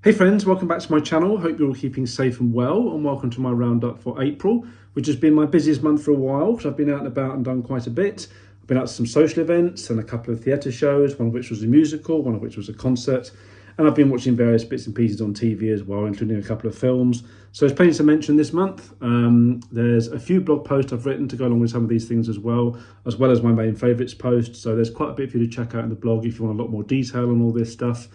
Hey friends, welcome back to my channel. Hope you're all keeping safe and well, and welcome to my roundup for April, which has been my busiest month for a while because I've been out and about and done quite a bit. I've been out to some social events and a couple of theatre shows, one of which was a musical, one of which was a concert, and I've been watching various bits and pieces on TV as well, including a couple of films. So there's plenty to mention this month. There's a few blog posts I've written to go along with some of these things as well as my main favourites post. So there's quite a bit for you to check out in the blog if you want a lot more detail on all this stuff.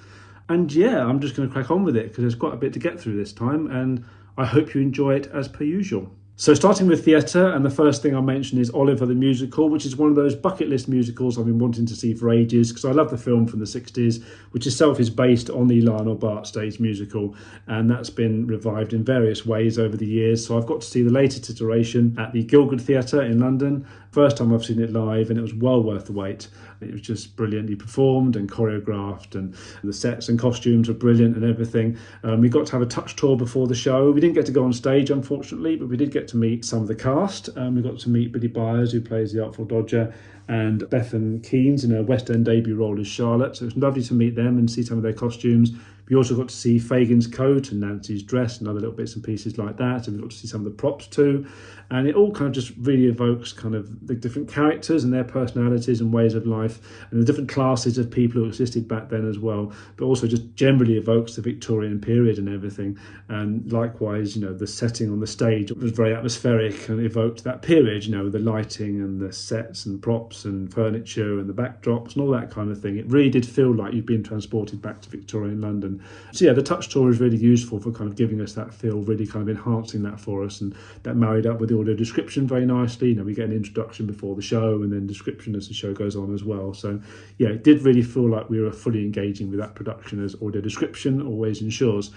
And yeah, I'm just going to crack on with it because there's quite a bit to get through this time, and I hope you enjoy it as per usual. So starting with theatre, and the first thing I'll mention is Oliver the Musical, which is one of those bucket list musicals I've been wanting to see for ages because I love the film from the 60s, which itself is based on the Lionel Bart stage musical, and that's been revived in various ways over the years. So I've got to see the latest iteration at the Guildford Theatre in London. First time I've seen it live, and it was well worth the wait. It was just brilliantly performed and choreographed, and the sets and costumes were brilliant and everything. We got to have a touch tour before the show. We didn't get to go on stage, unfortunately, but we did get to meet some of the cast. We got to meet Billy Byers, who plays the Artful Dodger, and Bethan Keynes in her West End debut role as Charlotte. So it was lovely to meet them and see some of their costumes. We also got to see Fagin's coat and Nancy's dress and other little bits and pieces like that. And we got to see some of the props too. And it all kind of just really evokes kind of the different characters and their personalities and ways of life and the different classes of people who existed back then as well. But also just generally evokes the Victorian period and everything. And likewise, the setting on the stage was very atmospheric and evoked that period, the lighting and the sets and props and furniture and the backdrops and all that kind of thing. It really did feel like you'd been transported back to Victorian London. So yeah, the touch tour is really useful for kind of giving us that feel, really kind of enhancing that for us, and that married up with the audio description very nicely. We get an introduction before the show and then description as the show goes on as well. So yeah, it did really feel like we were fully engaging with that production, as audio description always ensures.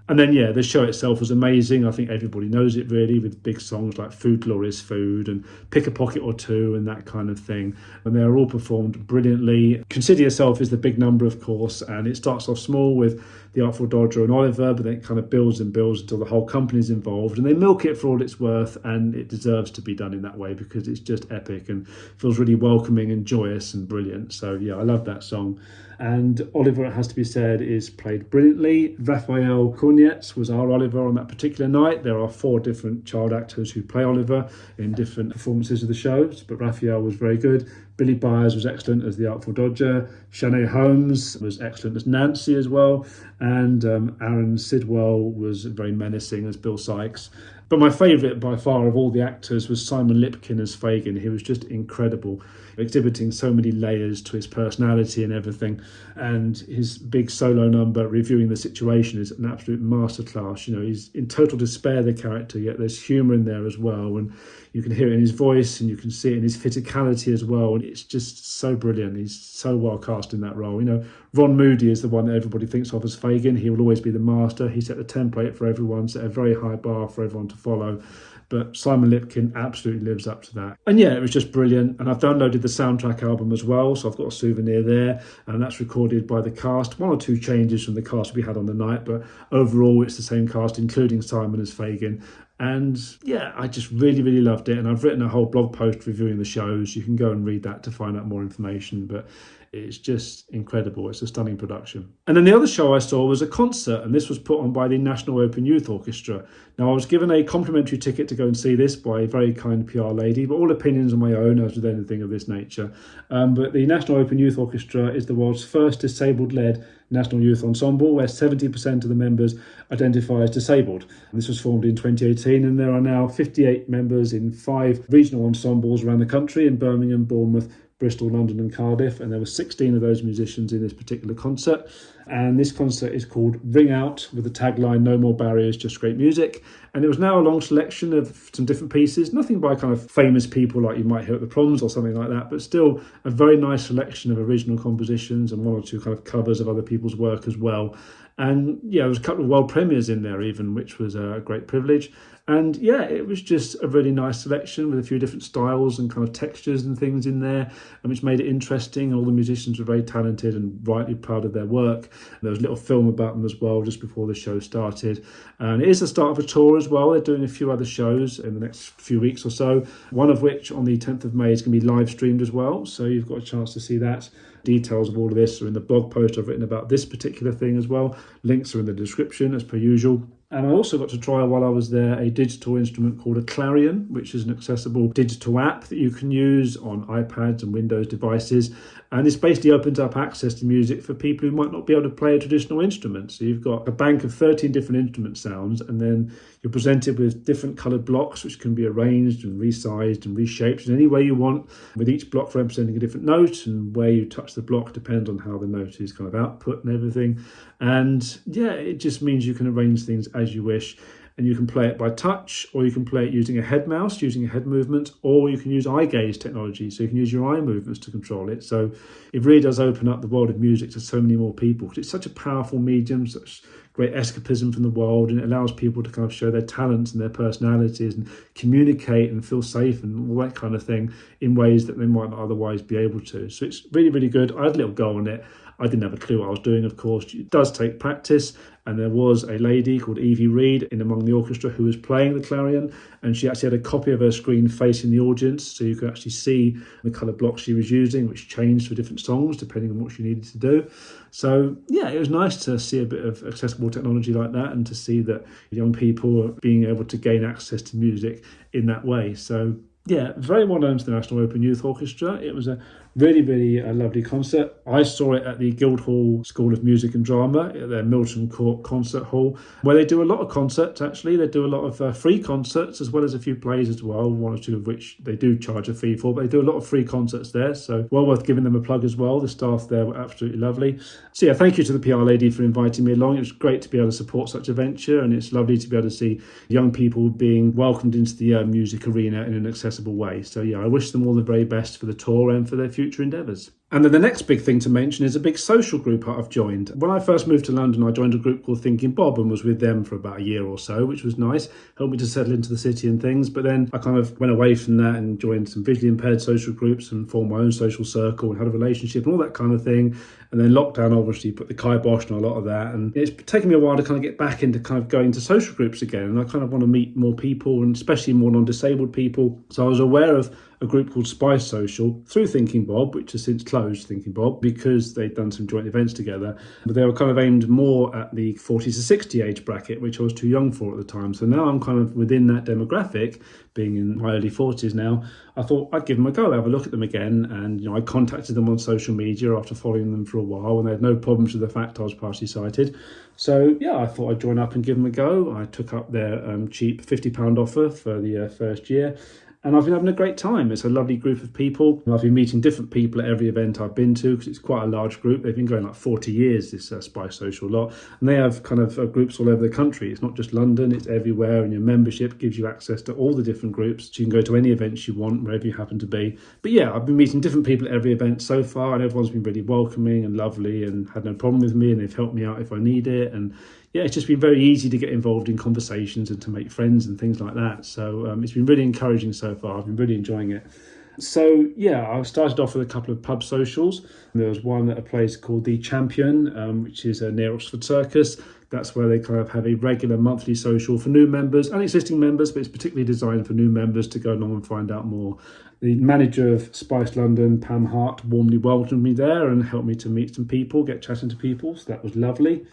And then, yeah, the show itself was amazing. I think everybody knows it really, with big songs like Food Glorious Food and Pick a Pocket or Two and that kind of thing. And they're all performed brilliantly. Consider Yourself is the big number, of course, and it starts off small with the Artful Dodger and Oliver, but then it kind of builds and builds until the whole company's involved. And they milk it for all it's worth, and it deserves to be done in that way because it's just epic and feels really welcoming and joyous and brilliant. So, yeah, I love that song. And Oliver, it has to be said, is played brilliantly. Raphael Cornetz was our Oliver on that particular night. There are 4 different child actors who play Oliver in different performances of the shows, but Raphael was very good. Billy Byers was excellent as the Artful Dodger. Shanae Holmes was excellent as Nancy as well. And Aaron Sidwell was very menacing as Bill Sykes. But my favourite by far of all the actors was Simon Lipkin as Fagin. He was just incredible, exhibiting so many layers to his personality and everything. And his big solo number, Reviewing the Situation, is an absolute masterclass. He's in total despair, the character, yet there's humour in there as well. And you can hear it in his voice and you can see it in his physicality as well. And it's just so brilliant. He's so well cast in that role. Ron Moody is the one that everybody thinks of as Fagin. He will always be the master. He set the template for everyone, set a very high bar for everyone to follow. But Simon Lipkin absolutely lives up to that. And yeah, it was just brilliant. And I've downloaded the soundtrack album as well, so I've got a souvenir there. And that's recorded by the cast. 1 or 2 changes from the cast we had on the night, but overall it's the same cast, including Simon as Fagin. And yeah, I just really, really loved it. And I've written a whole blog post reviewing the shows. You can go and read that to find out more information. But it's just incredible. It's a stunning production. And then the other show I saw was a concert, and this was put on by the National Open Youth Orchestra. Now, I was given a complimentary ticket to go and see this by a very kind PR lady, but all opinions are my own, as with anything of this nature. But the National Open Youth Orchestra is the world's first disabled-led national youth ensemble, where 70% of the members identify as disabled. This was formed in 2018, and there are now 58 members in 5 regional ensembles around the country in Birmingham, Bournemouth, Bristol, London and Cardiff, and there were 16 of those musicians in this particular concert. And this concert is called Ring Out, with the tagline "No More Barriers, Just Great Music." And it was now a long selection of some different pieces, nothing by kind of famous people like you might hear at the proms or something like that, but still a very nice selection of original compositions and 1 or 2 kind of covers of other people's work as well. And yeah, there was a couple of world premieres in there even, which was a great privilege. And yeah, it was just a really nice selection with a few different styles and kind of textures and things in there, and which made it interesting. All the musicians were very talented and rightly proud of their work. There was a little film about them as well just before the show started. And it is the start of a tour as well. They're doing a few other shows in the next few weeks or so, one of which on the 10th of May is going to be live streamed as well. So you've got a chance to see that. Details of all of this are in the blog post I've written about this particular thing as well. Links are in the description as per usual. And I also got to try while I was there a digital instrument called a clarion, which is an accessible digital app that you can use on iPads and Windows devices. And this basically opens up access to music for people who might not be able to play a traditional instrument. So you've got a bank of 13 different instrument sounds, and then you're presented with different coloured blocks which can be arranged and resized and reshaped in any way you want, with each block representing a different note, and where you touch the block depends on how the note is kind of output and everything. And yeah, it just means you can arrange things as you wish. And you can play it by touch, or you can play it using a head mouse, using a head movement, or you can use eye gaze technology, so you can use your eye movements to control it. So it really does open up the world of music to so many more people, because it's such a powerful medium, such great escapism from the world, and it allows people to kind of show their talents and their personalities and communicate and feel safe and all that kind of thing in ways that they might not otherwise be able to. So it's really, really good. I had a little go on it. I didn't have a clue what I was doing, of course. It does take practice. And there was a lady called Evie Reed in among the orchestra who was playing the clarion. And she actually had a copy of her screen facing the audience. So you could actually see the colour block she was using, which changed for different songs depending on what she needed to do. So, yeah, it was nice to see a bit of accessible technology like that, and to see that young people are being able to gain access to music in that way. So, yeah, very well known to the National Open Youth Orchestra. It was a really, really lovely concert. I saw it at the Guildhall School of Music and Drama at their Milton Court Concert Hall, where they do a lot of concerts, actually. They do a lot of free concerts, as well as a few plays as well, one or two of which they do charge a fee for, but they do a lot of free concerts there, so well worth giving them a plug as well. The staff there were absolutely lovely. So yeah, thank you to the PR lady for inviting me along. It was great to be able to support such a venture, and it's lovely to be able to see young people being welcomed into the music arena in an accessible way. So yeah, I wish them all the very best for the tour and for their future endeavours. And then the next big thing to mention is a big social group I've joined. When I first moved to London, I joined a group called Thinking Bob and was with them for about a year or so, which was nice, helped me to settle into the city and things. But then I kind of went away from that and joined some visually impaired social groups and formed my own social circle and had a relationship and all that kind of thing. And then lockdown obviously put the kibosh on a lot of that. And it's taken me a while to kind of get back into kind of going to social groups again. And I kind of want to meet more people, and especially more non-disabled people. So I was aware of a group called Spice Social through Thinking Bob, which has since closed, Thinking Bob, because they'd done some joint events together. But they were kind of aimed more at the 40 to 60 age bracket, which I was too young for at the time. So now I'm kind of within that demographic, being in my early 40s now. I thought I'd give them a go, have a look at them again. And, I contacted them on social media after following them for a while, and they had no problems with the fact I was partially sighted. So, yeah, I thought I'd join up and give them a go. I took up their cheap £50 offer for the first year. And I've been having a great time. It's a lovely group of people. I've been meeting different people at every event I've been to, because it's quite a large group. They've been going like 40 years, this Spice Social lot. And they have kind of groups all over the country. It's not just London, it's everywhere. And your membership gives you access to all the different groups. So you can go to any events you want, wherever you happen to be. But yeah, I've been meeting different people at every event so far. And everyone's been really welcoming and lovely and had no problem with me. And they've helped me out if I need it. And yeah, it's just been very easy to get involved in conversations and to make friends and things like that. So it's been really encouraging so far. I've been really enjoying it. So yeah, I started off with a couple of pub socials. There was one at a place called The Champion, which is near Oxford Circus. That's where they kind of have a regular monthly social for new members and existing members, but it's particularly designed for new members to go along and find out more. The manager of Spice London, Pam Hart, warmly welcomed me there and helped me to meet some people, get chatting to people. So that was lovely.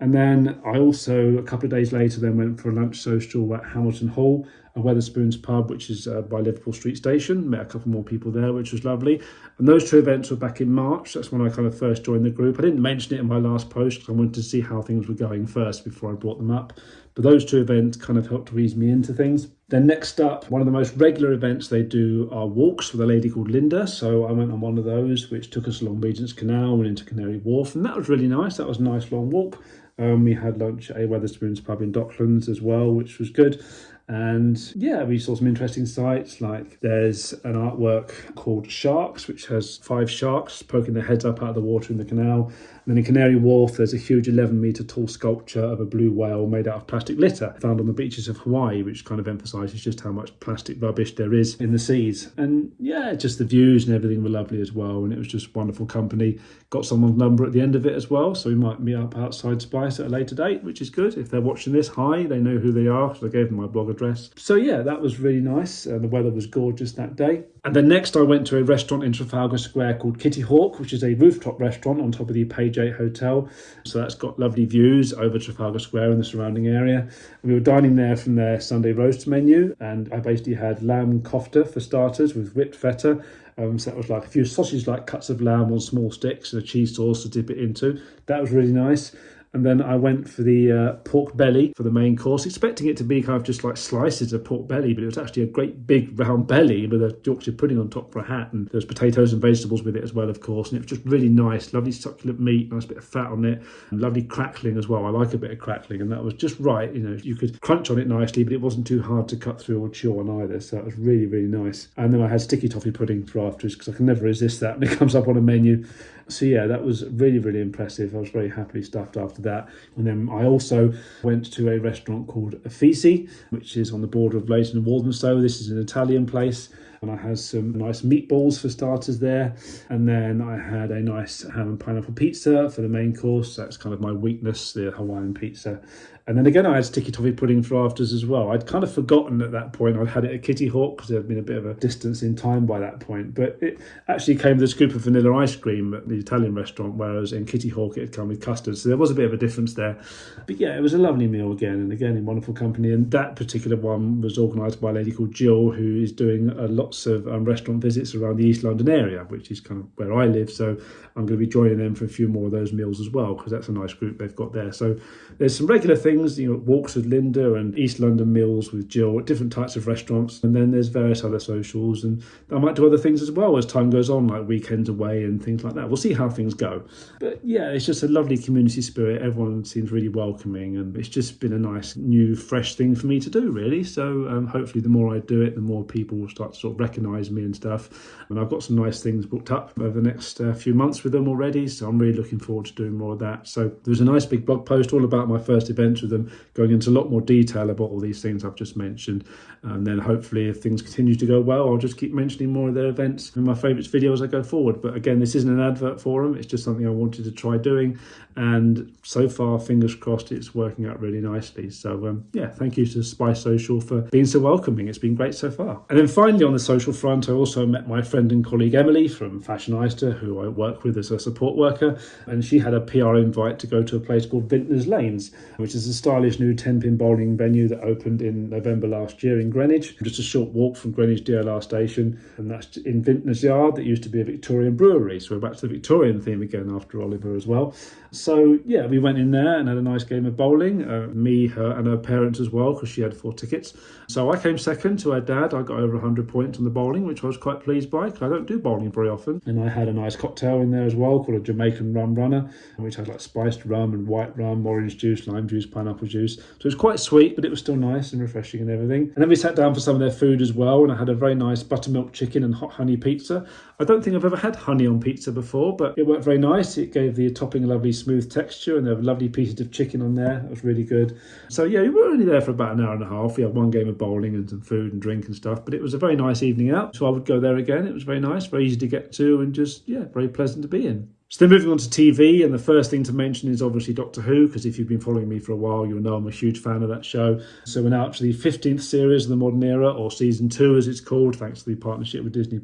And then I also, a couple of days later, then went for a lunch social at Hamilton Hall, a Wetherspoons pub, which is by Liverpool Street Station. Met a couple more people there, which was lovely. And those two events were back in March. That's when I kind of first joined the group. I didn't mention it in my last post because I wanted to see how things were going first before I brought them up. But those two events kind of helped to ease me into things. Then next up, one of the most regular events they do are walks with a lady called Linda. So I went on one of those, which took us along Regent's Canal and into Canary Wharf. And that was really nice. That was a nice long walk. We had lunch at a Wetherspoons pub in Docklands as well, which was good. And yeah, we saw some interesting sights, like there's an artwork called Sharks, which has 5 sharks poking their heads up out of the water in the canal. And then in Canary Wharf, there's a huge 11-metre tall sculpture of a blue whale made out of plastic litter found on the beaches of Hawaii, which kind of emphasises just how much plastic rubbish there is in the seas. And yeah, just the views and everything were lovely as well. And it was just wonderful company. Got someone's number at the end of it as well, so we might meet up outside Spice at a later date, which is good. If they're watching this, hi, they know who they are, so I gave them my blog address. So yeah, that was really nice. The weather was gorgeous that day. And then next I went to a restaurant in Trafalgar Square called Kitty Hawk, which is a rooftop restaurant on top of the Page 8 Hotel. So that's got lovely views over Trafalgar Square and the surrounding area. We were dining there from their Sunday roast menu, and I basically had lamb kofta for starters with whipped feta. So that was like a few sausage-like cuts of lamb on small sticks and a cheese sauce to dip it into. That was really nice. And then I went for the pork belly for the main course, expecting it to be kind of just like slices of pork belly, but it was actually a great big round belly with a Yorkshire pudding on top for a hat, and there was potatoes and vegetables with it as well, of course, and it was just really nice, lovely succulent meat, nice bit of fat on it, and lovely crackling as well. I like a bit of crackling, and that was just right. You know, you could crunch on it nicely, but it wasn't too hard to cut through or chew on either, so it was really, really nice. And then I had sticky toffee pudding for afterwards, because I can never resist that when it comes up on a menu. So yeah, that was really, really impressive. I was very happily stuffed after that. And then I also went to a restaurant called Uffizi, which is on the border of Leighton and Walthamstow. This is an Italian place. And I had some nice meatballs for starters there. And then I had a nice ham and pineapple pizza for the main course. That's kind of my weakness, the Hawaiian pizza. And then again, I had sticky toffee pudding for afters as well. I'd kind of forgotten at that point I'd had it at Kitty Hawk because there had been a bit of a distance in time by that point. But it actually came with a scoop of vanilla ice cream at the Italian restaurant, whereas in Kitty Hawk it had come with custard. So there was a bit of a difference there. But yeah, it was a lovely meal again, and again in wonderful company. And that particular one was organised by a lady called Jill, who is doing lots of restaurant visits around the East London area, which is kind of where I live. So I'm going to be joining them for a few more of those meals as well, because that's a nice group they've got there. So there's some regular things, you know, walks with Linda and East London meals with Jill at different types of restaurants. And then there's various other socials, and I might do other things as well as time goes on, like weekends away and things like that. We'll see how things go. But yeah, it's just a lovely community spirit. Everyone seems really welcoming, and it's just been a nice, new, fresh thing for me to do, really. So hopefully the more I do it, the more people will start to sort of recognise me and stuff. And I've got some nice things booked up over the next few months with them already, so I'm really looking forward to doing more of that. So there was a nice big blog post all about my first event with them, going into a lot more detail about all these things I've just mentioned. And then hopefully if things continue to go well, I'll just keep mentioning more of their events and my favourites video as I go forward. But again, this isn't an advert for them, it's just something I wanted to try doing, and so far, fingers crossed, it's working out really nicely. So yeah, thank you to Spice Social for being so welcoming. It's been great so far. And then finally on the social front, I also met my friend and colleague Emily from Fashionista, who I work with as a support worker, and she had a PR invite to go to a place called Vintners Lanes, which is a stylish new 10-pin bowling venue that opened in November last year in Greenwich, just a short walk from Greenwich DLR station, and that's in Vintners Yard that used to be a Victorian brewery. So we're back to the Victorian theme again after Oliver as well. So yeah, we went in there and had a nice game of bowling, me, her and her parents as well, because she had 4 tickets. So I came second to her dad. I got over 100 points on the bowling, which I was quite pleased by, because I don't do bowling very often. And I had a nice cocktail in there as well called a Jamaican rum runner, which had like spiced rum and white rum, orange juice, lime juice, pineapple juice. So it was quite sweet, but it was still nice and refreshing and everything. And then we sat down for some of their food as well, and I had a very nice buttermilk chicken and hot honey pizza. I don't think I've ever had honey on pizza before, but it worked very nice. It gave the topping a lovely smooth texture, and there were lovely pieces of chicken on there. It was really good. So yeah, we were only there for about an hour and a half. We had one game of bowling and some food and drink and stuff, but it was a very nice evening out. So I would go there again. It was very nice, very easy to get to, and just, yeah, very pleasant to be in. So then moving on to TV, and the first thing to mention is obviously Doctor Who, because if you've been following me for a while, you'll know I'm a huge fan of that show. So we're now up to the 15th series of the modern era, or season 2 as it's called, thanks to the partnership with Disney+.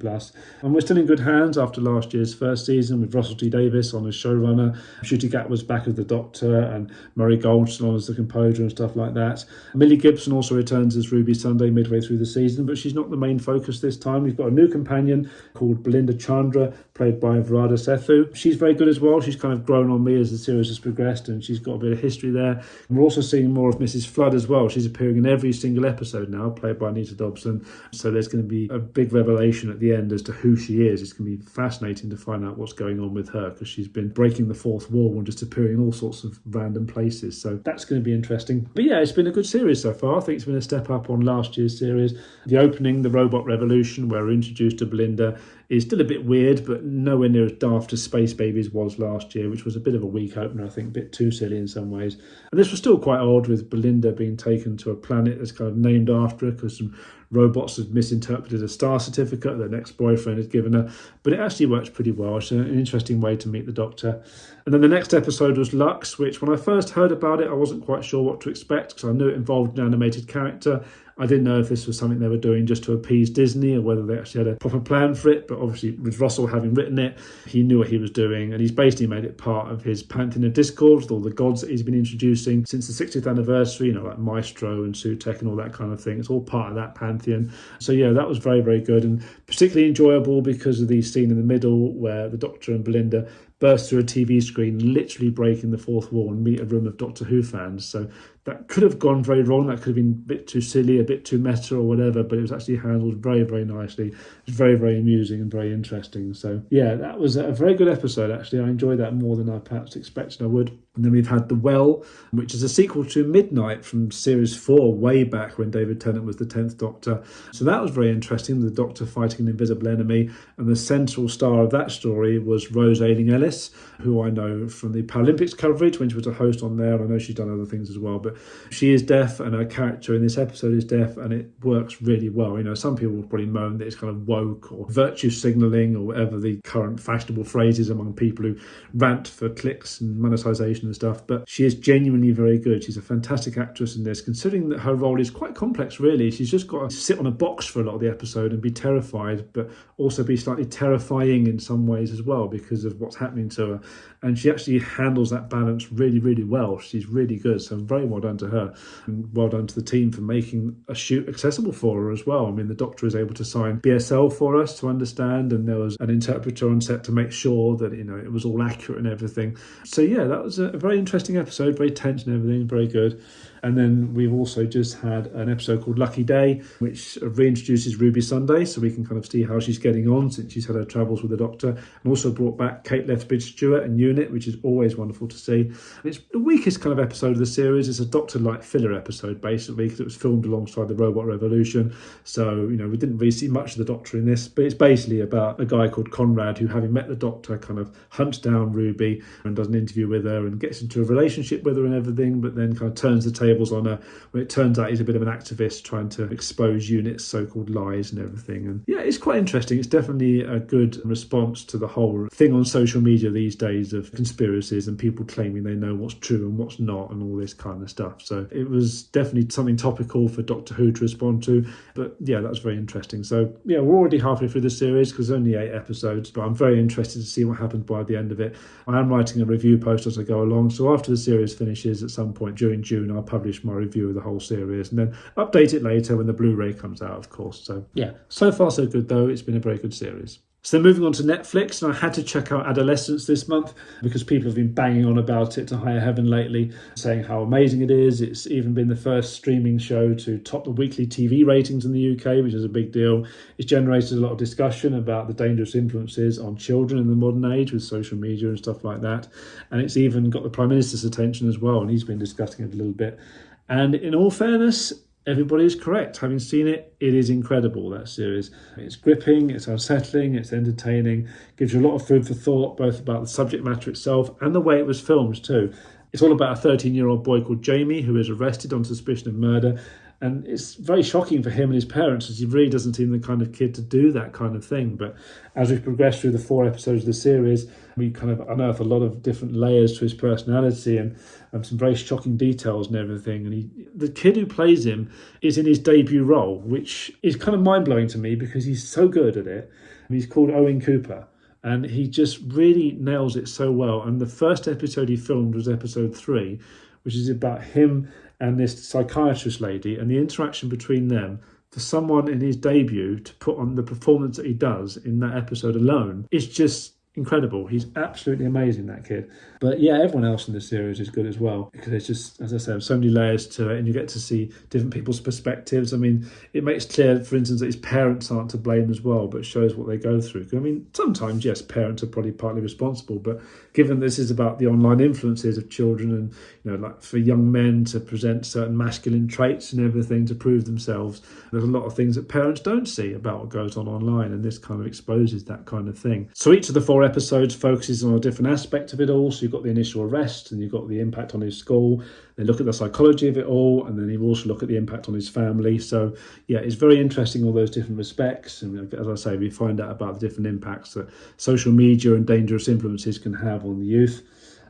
And we're still in good hands after last year's first season, with Russell T Davies on as showrunner, Ncuti Gatwa's back as the Doctor, and Murray Goldstein on as the composer and stuff like that. Millie Gibson also returns as Ruby Sunday midway through the season, but she's not the main focus this time. We've got a new companion called Belinda Chandra, played by Varada Sethu. She's she's very good as well. She's kind of grown on me as the series has progressed, and she's got a bit of history there. And we're also seeing more of Mrs. Flood as well. She's appearing in every single episode now, played by Anita Dobson. So there's going to be a big revelation at the end as to who she is. It's going to be fascinating to find out what's going on with her, because she's been breaking the fourth wall and just appearing in all sorts of random places. So that's going to be interesting. But yeah, it's been a good series so far. I think it's been a step up on last year's series. The opening, the robot revolution, where we're introduced to Belinda, is still a bit weird, but nowhere near as daft as Space Babies was last year, which was a bit of a weak opener, I think, a bit too silly in some ways. And this was still quite odd, with Belinda being taken to a planet that's kind of named after her because some robots had misinterpreted a star certificate that an ex-boyfriend had given her. But it actually works pretty well. It's an interesting way to meet the Doctor. And then the next episode was Lux, which when I first heard about it, I wasn't quite sure what to expect, because I knew it involved an animated character. I didn't know if this was something they were doing just to appease Disney or whether they actually had a proper plan for it. But obviously, with Russell having written it, he knew what he was doing. And he's basically made it part of his pantheon of Discord with all the gods that he's been introducing since the 60th anniversary, like Maestro and Sutek and all that kind of thing. It's all part of that pantheon. So yeah, that was very, very good, and particularly enjoyable because of the scene in the middle where the Doctor and Belinda burst through a TV screen, literally breaking the fourth wall, and meet a room of Doctor Who fans. So that could have gone very wrong. That could have been a bit too silly, a bit too meta or whatever, but it was actually handled very, very nicely. It was very, very amusing and very interesting. So yeah, that was a very good episode, actually. I enjoyed that more than I perhaps expected I would. And then we've had The Well, which is a sequel to Midnight from Series 4, way back when David Tennant was the 10th Doctor. So that was very interesting, the Doctor fighting an invisible enemy. And the central star of that story was Rose Ayling-Ellis, who I know from the Paralympics coverage when she was a host on there. I know she's done other things as well, but she is deaf, and her character in this episode is deaf, and it works really well. Some people will probably moan that it's kind of woke or virtue signalling or whatever the current fashionable phrase is among people who rant for clicks and monetization and stuff, but she is genuinely very good. She's a fantastic actress in this, considering that her role is quite complex, really. She's just got to sit on a box for a lot of the episode and be terrified, but also be slightly terrifying in some ways as well because of what's happening to her. And she actually handles that balance really, really well. She's really good, so very well done to her, and well done to the team for making a shoot accessible for her as well. I mean, the Doctor is able to sign BSL for us to understand, and there was an interpreter on set to make sure that it was all accurate and everything. So yeah, that was a very interesting episode, very tense and everything, very good. And then we've also just had an episode called Lucky Day, which reintroduces Ruby Sunday, so we can kind of see how she's getting on since she's had her travels with the Doctor, and also brought back Kate Lethbridge-Stewart and Unit, which is always wonderful to see. And it's the weakest kind of episode of the series. It's a Doctor-like filler episode, basically, because it was filmed alongside the Robot Revolution. So, we didn't really see much of the Doctor in this, but it's basically about a guy called Conrad who, having met the Doctor, kind of hunts down Ruby and does an interview with her and gets into a relationship with her and everything, but then kind of turns the tables on her when it turns out he's a bit of an activist trying to expose Unit's so-called lies and everything. And yeah, it's quite interesting. It's definitely a good response to the whole thing on social media these days of conspiracies and people claiming they know what's true and what's not and all this kind of stuff. So it was definitely something topical for Doctor Who to respond to. But yeah, that was very interesting. So yeah, we're already halfway through the series because there's only 8 episodes, but I'm very interested to see what happens by the end of it. I am writing a review post as I go along, so after the series finishes at some point during June, I'll publish my review of the whole series and then update it later when the Blu-ray comes out, of course. So yeah, so far so good though. It's been a very good series. So moving on to Netflix, and I had to check out Adolescence this month because people have been banging on about it to high heaven lately, saying how amazing it is. It's even been the first streaming show to top the weekly TV ratings in the UK, which is a big deal. It's generated a lot of discussion about the dangerous influences on children in the modern age with social media and stuff like that. And it's even got the Prime Minister's attention as well, and he's been discussing it a little bit. And in all fairness, everybody is correct. Having seen it, it is incredible, that series. It's gripping, it's unsettling, it's entertaining, gives you a lot of food for thought, both about the subject matter itself and the way it was filmed too. It's all about a 13-year-old boy called Jamie who is arrested on suspicion of murder. And it's very shocking for him and his parents, as he really doesn't seem the kind of kid to do that kind of thing. But as we progress through the 4 episodes of the series, we kind of unearth a lot of different layers to his personality and some very shocking details and everything. And the kid who plays him is in his debut role, which is kind of mind-blowing to me because he's so good at it. He's called Owen Cooper. And he just really nails it so well. And the first episode he filmed was episode 3, which is about him and this psychiatrist lady and the interaction between them. For someone in his debut to put on the performance that he does in that episode alone, it's just incredible. He's absolutely amazing, that kid. But yeah, everyone else in the series is good as well, because there's just, as I said, so many layers to it, and you get to see different people's perspectives. I mean, it makes clear, for instance, that his parents aren't to blame as well, but shows what they go through. I mean, sometimes, yes, parents are probably partly responsible, but given this is about the online influences of children, and like for young men to present certain masculine traits and everything to prove themselves, there's a lot of things that parents don't see about what goes on online, and this kind of exposes that kind of thing. So each of the 4 episodes focuses on a different aspect of it all. So you've got the initial arrest, and you've got the impact on his school. They look at the psychology of it all, and then you also look at the impact on his family. So yeah, it's very interesting, all those different respects. And as I say, we find out about the different impacts that social media and dangerous influences can have on the youth.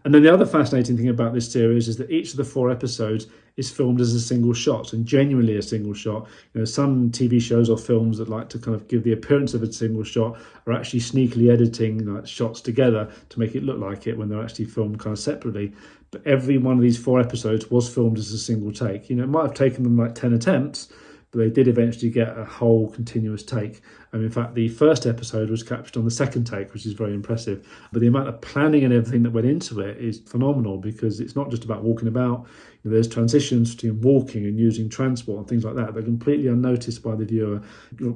And then the other fascinating thing about this series is that each of the 4 episodes is filmed as a single shot, and genuinely a single shot. Some TV shows or films that like to kind of give the appearance of a single shot are actually sneakily editing shots together to make it look like it when they're actually filmed kind of separately. But every one of these 4 episodes was filmed as a single take. It might have taken them like 10 attempts, but they did eventually get a whole continuous take. And in fact, the first episode was captured on the second take, which is very impressive. But the amount of planning and everything that went into it is phenomenal, because it's not just about walking about. There's transitions between walking and using transport and things like that. They're completely unnoticed by the viewer.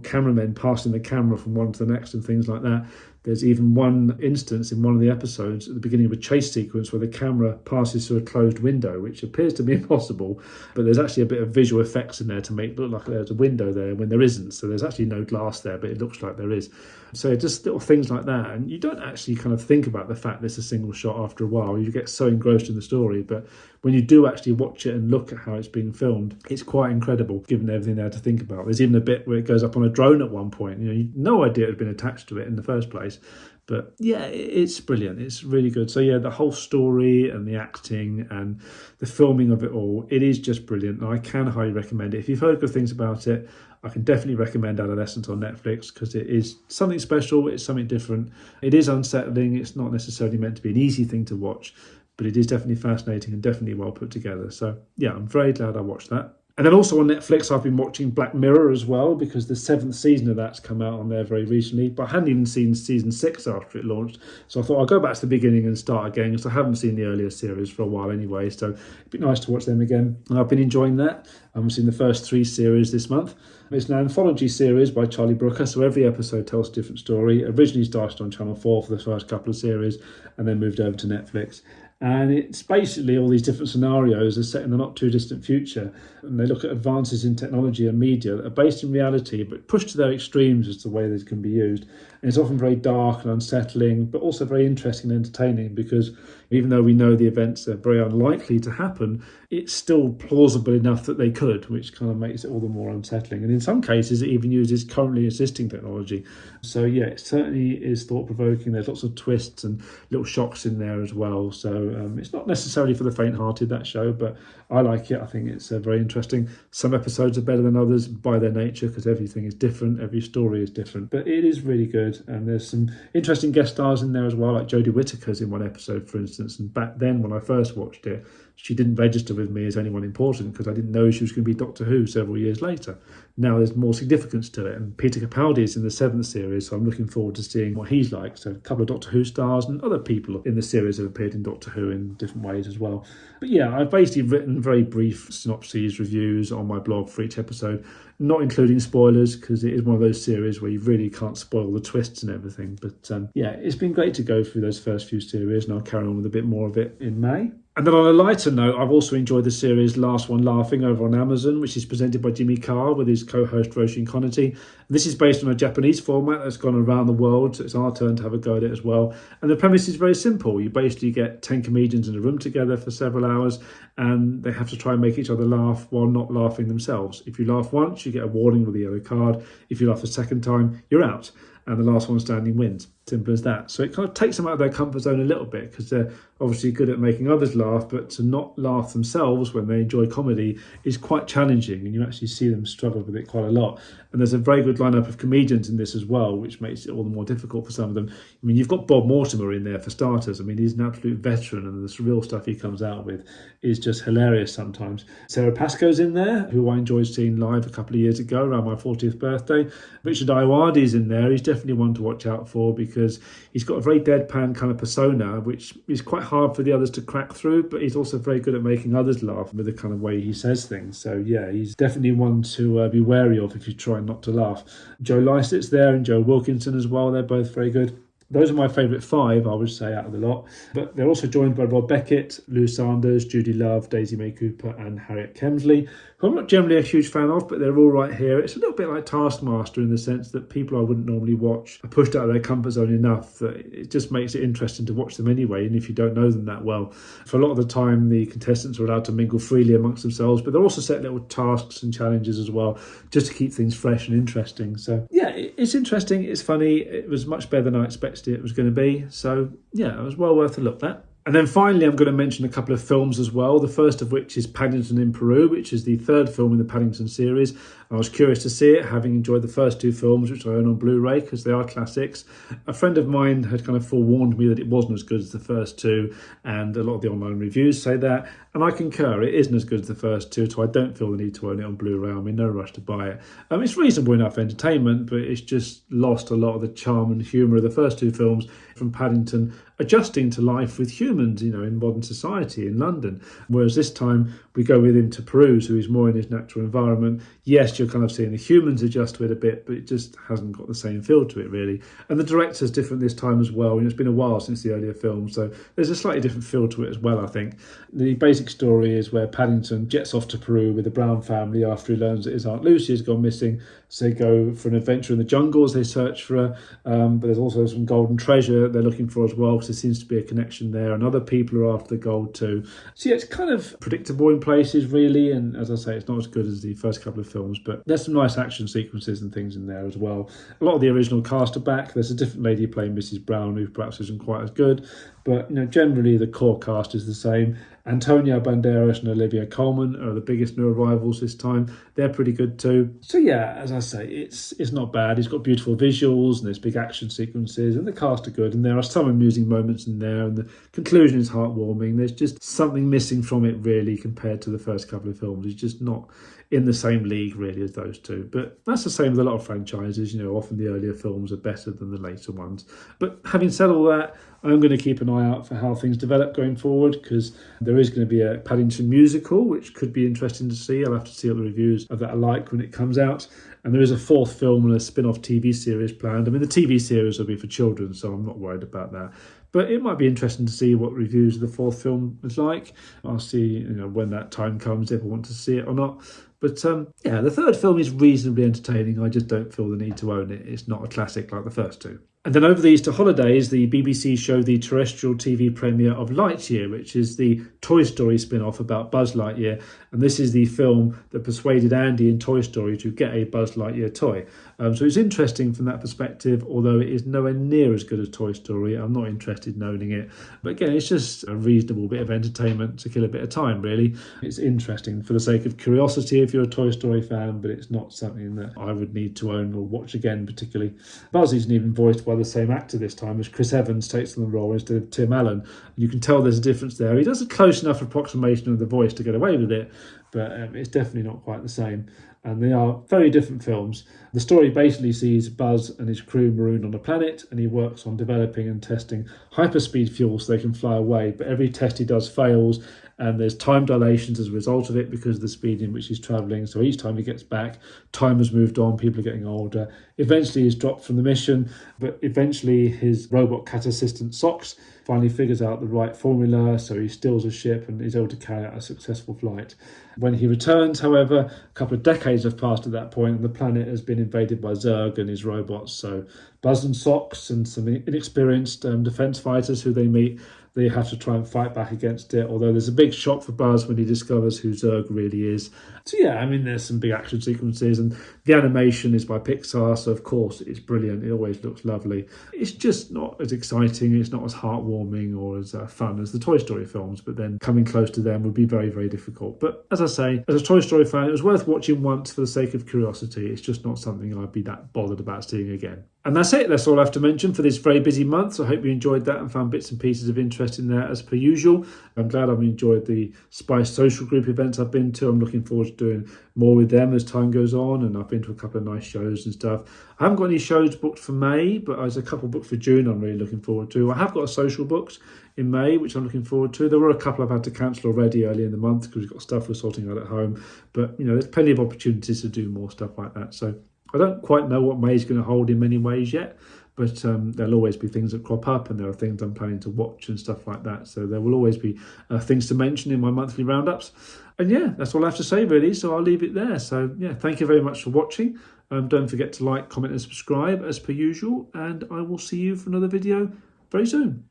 Cameramen passing the camera from one to the next and things like that. There's even one instance in one of the episodes at the beginning of a chase sequence where the camera passes through a closed window, which appears to be impossible, but there's actually a bit of visual effects in there to make it look like there's a window there when there isn't. So there's actually no glass there, but it looks like there is. So just little things like that. And you don't actually kind of think about the fact that it's a single shot after a while. You get so engrossed in the story. But when you do actually watch it and look at how it's being filmed, it's quite incredible, given everything there to think about. There's even a bit where it goes up on a drone at one point. You no idea it had been attached to it in the first place. But yeah, it's brilliant. It's really good. So yeah, the whole story and the acting and the filming of it all, it is just brilliant. And I can highly recommend it. If you've heard good things about it, I can definitely recommend Adolescence on Netflix, because it is something special. It's something different. It is unsettling. It's not necessarily meant to be an easy thing to watch, but it is definitely fascinating and definitely well put together. So yeah, I'm very glad I watched that. And then also on Netflix, I've been watching Black Mirror as well, because the 7th season of that's come out on there very recently. But I hadn't even seen season 6 after it launched. So I thought I'll go back to the beginning and start again, because I haven't seen the earlier series for a while anyway. So it'd be nice to watch them again. And I've been enjoying that. I've seen the first 3 series this month. It's an anthology series by Charlie Brooker, so every episode tells a different story. Originally started on Channel 4 for the first couple of series, and then moved over to Netflix. And it's basically all these different scenarios are set in the not too distant future. And they look at advances in technology and media that are based in reality, but pushed to their extremes as to the way they can be used. And it's often very dark and unsettling, but also very interesting and entertaining, because even though we know the events are very unlikely to happen, it's still plausible enough that they could, which kind of makes it all the more unsettling. And in some cases, it even uses currently existing technology. So yeah, it certainly is thought-provoking. There's lots of twists and little shocks in there as well. So it's not necessarily for the faint-hearted, that show, but I like it. I think it's very interesting. Some episodes are better than others by their nature, because everything is different. Every story is different. But it is really good. And there's some interesting guest stars in there as well, like Jodie Whittaker's in one episode, for instance. And back then, when I first watched it, she didn't register with me as anyone important, because I didn't know she was going to be Doctor Who several years later. Now there's more significance to it. And Peter Capaldi is in the 7th series, so I'm looking forward to seeing what he's like. So a couple of Doctor Who stars and other people in the series have appeared in Doctor Who in different ways as well. But yeah, I've basically written very brief synopses, reviews on my blog for each episode, not including spoilers, because it is one of those series where you really can't spoil the twists and everything. But yeah, it's been great to go through those first few series, and I'll carry on with a bit more of it in May. And then on a lighter note, I've also enjoyed the series Last One Laughing over on Amazon, which is presented by Jimmy Carr with his co-host Roshin Connerty. This is based on a Japanese format that's gone around the world, so it's our turn to have a go at it as well. And the premise is very simple. You basically get 10 comedians in a room together for several hours, and they have to try and make each other laugh while not laughing themselves. If you laugh once, you get a warning with a yellow card. If you laugh a second time, you're out, and the last one standing wins. Simple as that. So it kind of takes them out of their comfort zone a little bit, because they're obviously good at making others laugh, but to not laugh themselves when they enjoy comedy is quite challenging, and you actually see them struggle with it quite a lot. And there's a very good lineup of comedians in this as well, which makes it all the more difficult for some of them. I mean, you've got Bob Mortimer in there for starters. I mean, he's an absolute veteran, and the surreal stuff he comes out with is just hilarious sometimes. Sarah Pascoe's in there, who I enjoyed seeing live a couple of years ago around my 40th birthday. Richard Ayoade's in there. He's definitely one to watch out for, because because he's got a very deadpan kind of persona, which is quite hard for the others to crack through, but he's also very good at making others laugh with the kind of way he says things. So yeah, he's definitely one to be wary of if you try not to laugh. Joe Lycett's there and Joe Wilkinson as well. They're both very good. Those are my favourite 5, I would say, out of the lot. But they're also joined by Rob Beckett, Lou Sanders, Judy Love, Daisy May Cooper and Harriet Kemsley, who I'm not generally a huge fan of, but they're all right here. It's a little bit like Taskmaster in the sense that people I wouldn't normally watch are pushed out of their comfort zone enough that it just makes it interesting to watch them anyway, and if you don't know them that well. For a lot of the time, the contestants are allowed to mingle freely amongst themselves, but they're also set little tasks and challenges as well, just to keep things fresh and interesting. So yeah, it's interesting, it's funny, it was much better than I expected it was going to be. So yeah, it was well worth a look at. And then finally, I'm going to mention a couple of films as well. The first of which is Paddington in Peru, which is the 3rd film in the Paddington series. I was curious to see it, having enjoyed the first 2 films, which I own on Blu-ray because they are classics. A friend of mine had kind of forewarned me that it wasn't as good as the first 2, and a lot of the online reviews say that. And I concur, it isn't as good as the first 2, so I don't feel the need to own it on Blu-ray. I'm in no rush to buy it. It's reasonable enough entertainment, but it's just lost a lot of the charm and humour of the first 2 films from Paddington adjusting to life with humans, in modern society in London. Whereas this time we go with him to Peru, so he's more in his natural environment. Yes, you're kind of seeing the humans adjust to it a bit, but it just hasn't got the same feel to it, really. And the director's different this time as well. It's been a while since the earlier films, so there's a slightly different feel to it as well, I think. The basic story is where Paddington jets off to Peru with the Brown family after he learns that his Aunt Lucy has gone missing. So they go for an adventure in the jungles, they search for her, but there's also some golden treasure they're looking for as well, because there seems to be a connection there, and other people are after the gold too. So yeah, it's kind of predictable in places, really, and as I say, it's not as good as the first couple of films, but there's some nice action sequences and things in there as well. A lot of the original cast are back. There's a different lady playing Mrs. Brown, who perhaps isn't quite as good, but generally the core cast is the same. Antonio Banderas and Olivia Colman are the biggest new arrivals this time. They're pretty good too. So yeah, as I say, it's not bad. It's got beautiful visuals and there's big action sequences and the cast are good, and there are some amusing moments in there, and the conclusion is heartwarming. There's just something missing from it, really, compared to the first couple of films. It's just not in the same league, really, as those 2. But that's the same with a lot of franchises. Often the earlier films are better than the later ones. But having said all that, I'm going to keep an eye out for how things develop going forward, because there is going to be a Paddington musical, which could be interesting to see. I'll have to see what the reviews of that are like when it comes out. And there is a 4th film and a spin-off TV series planned. I mean, the TV series will be for children, so I'm not worried about that. But it might be interesting to see what reviews of the 4th film is like. I'll see, when that time comes, if I want to see it or not. But yeah, the 3rd film is reasonably entertaining. I just don't feel the need to own it. It's not a classic like the first 2. And then over the Easter holidays, the BBC showed the terrestrial TV premiere of Lightyear, which is the Toy Story spin-off about Buzz Lightyear. And this is the film that persuaded Andy in Toy Story to get a Buzz Lightyear toy. So it's interesting from that perspective, although it is nowhere near as good as Toy Story. I'm not interested in owning it. But again, it's just a reasonable bit of entertainment to kill a bit of time, really. It's interesting for the sake of curiosity if you're a Toy Story fan, but it's not something that I would need to own or watch again particularly. Buzz isn't even voiced by the same actor this time, as Chris Evans takes on the role instead of Tim Allen. You can tell there's a difference there. He does a close enough approximation of the voice to get away with it, but it's definitely not quite the same. And they are very different films. The story basically sees Buzz and his crew marooned on a planet, and he works on developing and testing hyperspeed fuel so they can fly away. But every test he does fails, and there's time dilations as a result of it because of the speed in which he's travelling. So each time he gets back, time has moved on, people are getting older. Eventually he's dropped from the mission, but eventually his robot cat assistant Socks finally figures out the right formula, so he steals a ship and is able to carry out a successful flight. When he returns, however, a couple of decades have passed at that point, and the planet has been invaded by Zurg and his robots. So Buzz and Socks and some inexperienced defence fighters who they meet, they have to try and fight back against it, although there's a big shock for Buzz when he discovers who Zurg really is. So yeah, I mean, there's some big action sequences, and the animation is by Pixar, so of course it's brilliant. It always looks lovely. It's just not as exciting, it's not as heartwarming or as fun as the Toy Story films, but then coming close to them would be very, very difficult. But as I say, as a Toy Story fan, it was worth watching once for the sake of curiosity. It's just not something I'd be that bothered about seeing again. And that's it. That's all I have to mention for this very busy month. So I hope you enjoyed that and found bits and pieces of interest in there as per usual. I'm glad I've enjoyed the Spice social group events I've been to. I'm looking forward to doing more with them as time goes on, and I've been to a couple of nice shows and stuff. I haven't got any shows booked for May, but there's a couple booked for June I'm really looking forward to. I have got a social booked in May, which I'm looking forward to. There were a couple I've had to cancel already early in the month because we've got stuff we're sorting out at home. But, you know, there's plenty of opportunities to do more stuff like that. So I don't quite know what May's going to hold in many ways yet, but there'll always be things that crop up, and there are things I'm planning to watch and stuff like that. So there will always be things to mention in my monthly roundups. And yeah, that's all I have to say really. So I'll leave it there. So yeah, thank you very much for watching. Don't forget to like, comment and subscribe as per usual. And I will see you for another video very soon.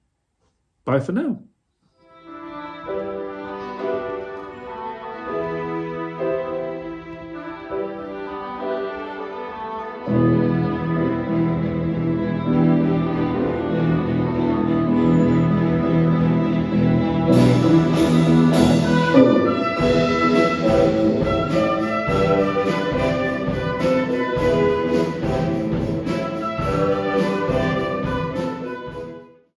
Bye for now.